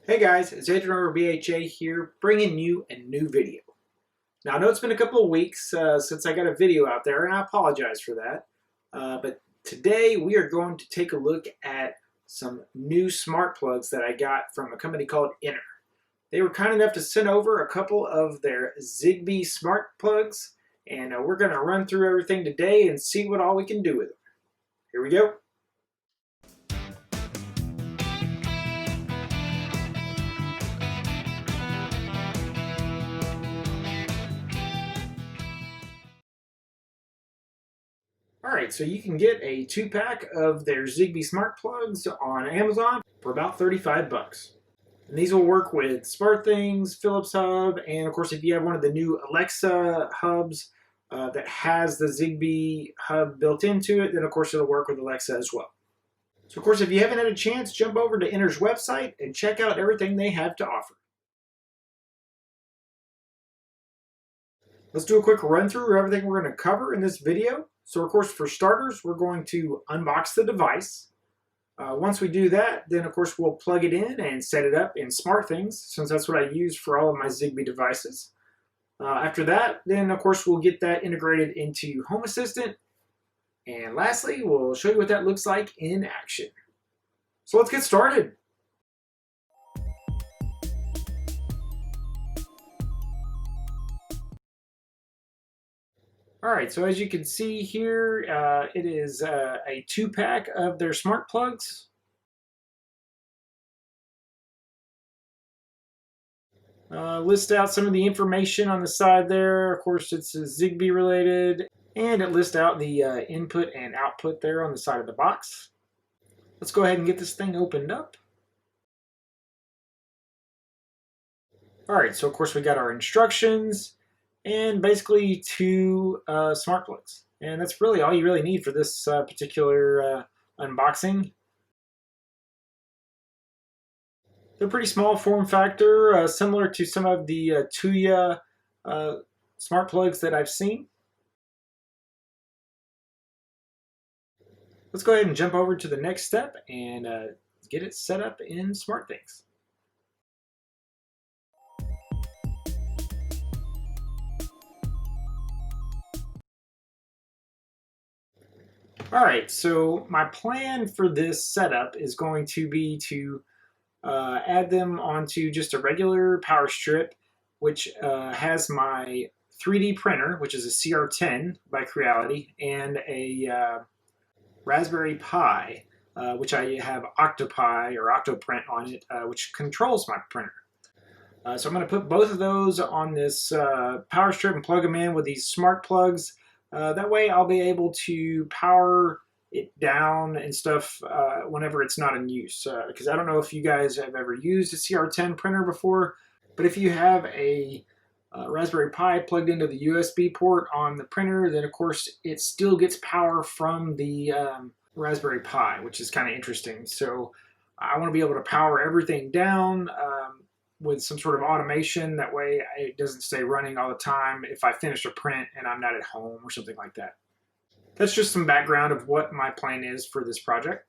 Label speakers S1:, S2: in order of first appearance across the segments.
S1: Hey guys, it's Innr BHA here, bringing you a new video. Now I know it's been a couple of weeks since I got a video out there, and I apologize for that. But today we are going to take a look at some new smart plugs that I got from a company called Innr. They were kind enough to send over a couple of their Zigbee smart plugs, and we're going to run through everything today and see what all we can do with them. Here we go. Alright, so you can get a 2-pack of their Zigbee smart plugs on Amazon for about 35 bucks. And these will work with Smartthings, Philips Hub, and of course if you have one of the new Alexa hubs that has the Zigbee hub built into it, then of course it'll work with Alexa as well. So of course if you haven't had a chance, jump over to Innr's website and check out everything they have to offer. Let's do a quick run through of everything we're going to cover in this video. So of course, for starters, we're going to unbox the device. Once we do that, then of course we'll plug it in and set it up in Smartthings, since that's what I use for all of my Zigbee devices. After that, then of course we'll get that integrated into Home Assistant. And lastly, we'll show you what that looks like in action. So let's get started. Alright, so as you can see here, it is a 2-pack of their smart plugs. List out some of the information on the side there. Of course, it's Zigbee related, and it lists out the input and output there on the side of the box. Let's go ahead and get this thing opened up. Alright, so of course we got our instructions and basically 2 smart plugs. And that's really all you really need for this particular unboxing. They're pretty small form factor, similar to some of the Tuya smart plugs that I've seen. Let's go ahead and jump over to the next step and get it set up in Smartthings. Alright, so my plan for this setup is going to be to add them onto just a regular power strip, which has my 3D printer, which is a CR10 by Creality, and a Raspberry Pi, which I have Octopi or Octoprint on it, which controls my printer. So I'm going to put both of those on this power strip and plug them in with these smart plugs. That way I'll be able to power it down and stuff whenever it's not in use. Because I don't know if you guys have ever used a CR10 printer before, but if you have a Raspberry Pi plugged into the USB port on the printer, then of course it still gets power from the Raspberry Pi, which is kind of interesting. So I want to be able to power everything down with some sort of automation. That way it doesn't stay running all the time if I finish a print and I'm not at home or something like that. That's just some background of what my plan is for this project.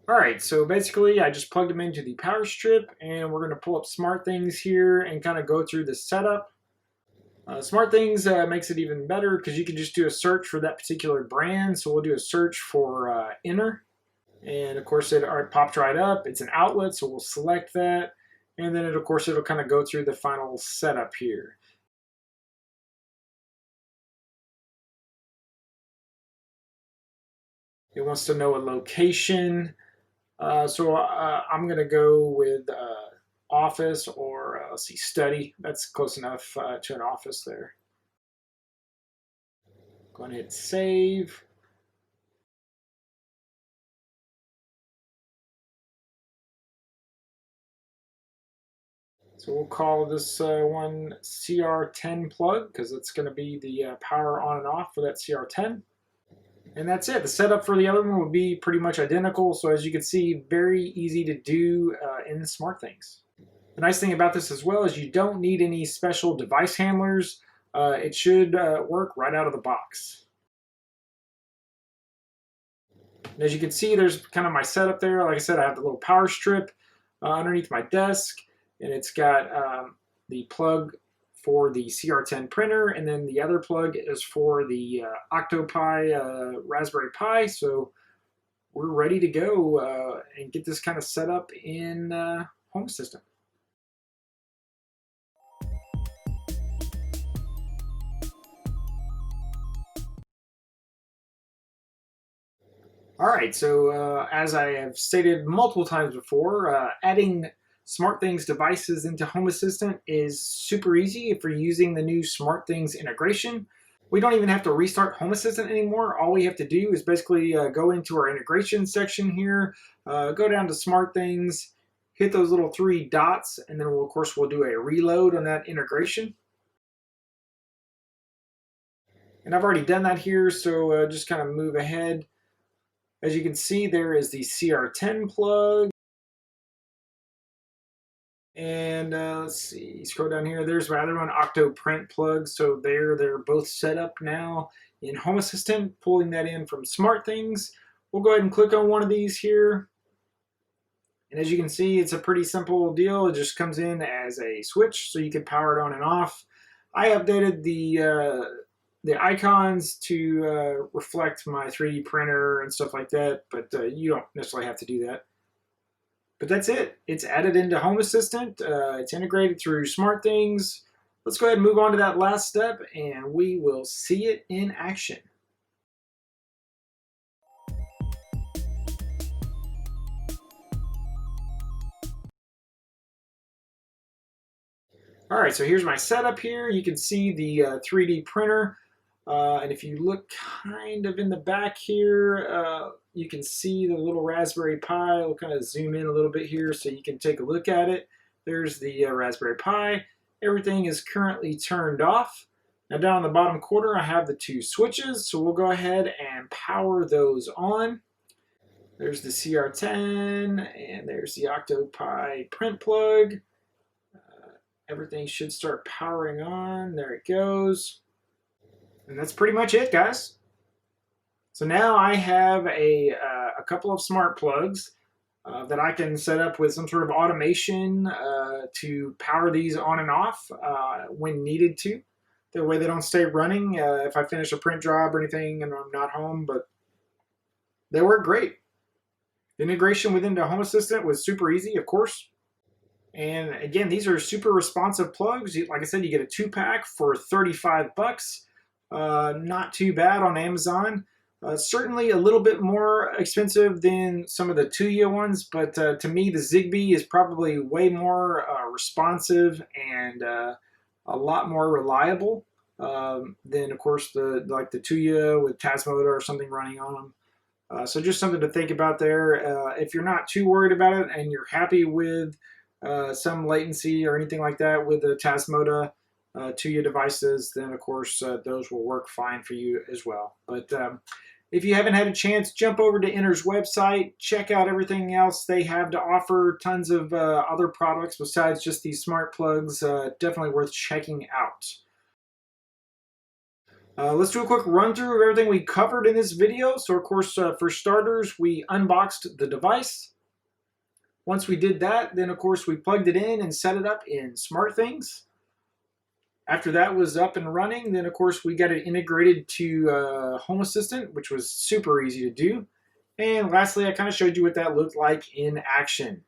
S1: Alright, so basically I just plugged them into the power strip, and we're going to pull up Smartthings here and kind of go through the setup. Smartthings makes it even better because you can just do a search for that particular brand. So we'll do a search for Innr. And of course it popped right up. It's an outlet, so we'll select that. And then of course it'll kind of go through the final setup here. It wants to know a location. So I'm going to go with office, or let's see, study. That's close enough to an office there. Go ahead and hit save. So we'll call this one CR10 plug, because it's going to be the power on and off for that CR10. And that's it. The setup for the other one will be pretty much identical. So as you can see, very easy to do in Smartthings. The nice thing about this as well is you don't need any special device handlers. It should work right out of the box. And as you can see, there's kind of my setup there. Like I said, I have the little power strip underneath my desk, and it's got the plug for the CR10 printer, and then the other plug is for the Octopi Raspberry Pi. So we're ready to go and get this kind of set up in Home Assistant. All right, so as I have stated multiple times before, adding Smartthings devices into Home Assistant is super easy if you're using the new Smartthings integration. We don't even have to restart Home Assistant anymore. All we have to do is basically go into our integration section here, go down to Smartthings, hit those little 3 dots, and then of course we'll do a reload on that integration. And I've already done that here, so just kind of move ahead. As you can see, there is the CR10 plug. And let's see, scroll down here. There's my other one, Octo Print plug. So they're both set up now in Home Assistant, pulling that in from Smartthings. We'll go ahead and click on one of these here. And as you can see, it's a pretty simple deal. It just comes in as a switch, so you can power it on and off. I updated the icons to reflect my 3D printer and stuff like that, but you don't necessarily have to do that. But that's it. It's added into Home Assistant. It's integrated through Smartthings. Let's go ahead and move on to that last step, and we will see it in action. All right, so here's my setup here. You can see the 3D printer. And if you look kind of in the back here, you can see the little Raspberry Pi. I'll kind of zoom in a little bit here so you can take a look at it. There's the Raspberry Pi. Everything is currently turned off. Now down in the bottom corner, I have the 2 switches, so we'll go ahead and power those on. There's the CR10, and there's the Octopi print plug. Everything should start powering on. There it goes. And that's pretty much it, guys. So now I have a couple of smart plugs that I can set up with some sort of automation to power these on and off when needed to. That way they don't stay running if I finish a print job or anything and I'm not home, but they work great. The integration within the Home Assistant was super easy, of course. And again, these are super responsive plugs. Like I said, you get a 2-pack for 35 bucks. Not too bad on Amazon. Certainly a little bit more expensive than some of the Tuya ones, but to me the Zigbee is probably way more responsive and a lot more reliable than, of course, the Tuya with Tasmoda or something running on them. So just something to think about there. If you're not too worried about it and you're happy with some latency or anything like that with the Tasmoda Tuya devices, then of course those will work fine for you as well. But if you haven't had a chance, jump over to Innr's website, check out everything else they have to offer. Tons of other products besides just these smart plugs. Definitely worth checking out. Let's do a quick run through of everything we covered in this video. So of course, for starters, we unboxed the device. Once we did that, then of course we plugged it in and set it up in Smartthings. After that was up and running, then of course we got it integrated to Home Assistant, which was super easy to do. And lastly, I kind of showed you what that looked like in action.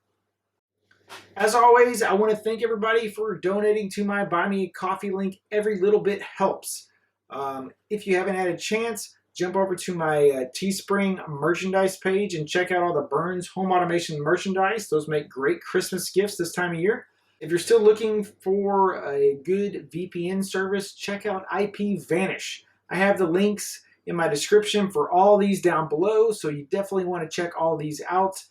S1: As always, I want to thank everybody for donating to my Buy Me a Coffee link. Every little bit helps. If you haven't had a chance, jump over to my Teespring merchandise page and check out all the Burns home automation merchandise. Those make great Christmas gifts this time of year. If you're still looking for a good VPN service, check out IPVanish. I have the links in my description for all these down below, so you definitely want to check all these out.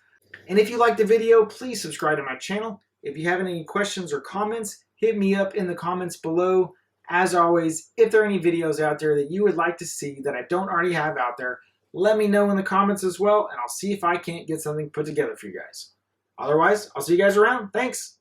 S1: And if you liked the video, please subscribe to my channel. If you have any questions or comments, hit me up in the comments below. As always, if there are any videos out there that you would like to see that I don't already have out there, let me know in the comments as well, and I'll see if I can't get something put together for you guys. Otherwise, I'll see you guys around. Thanks!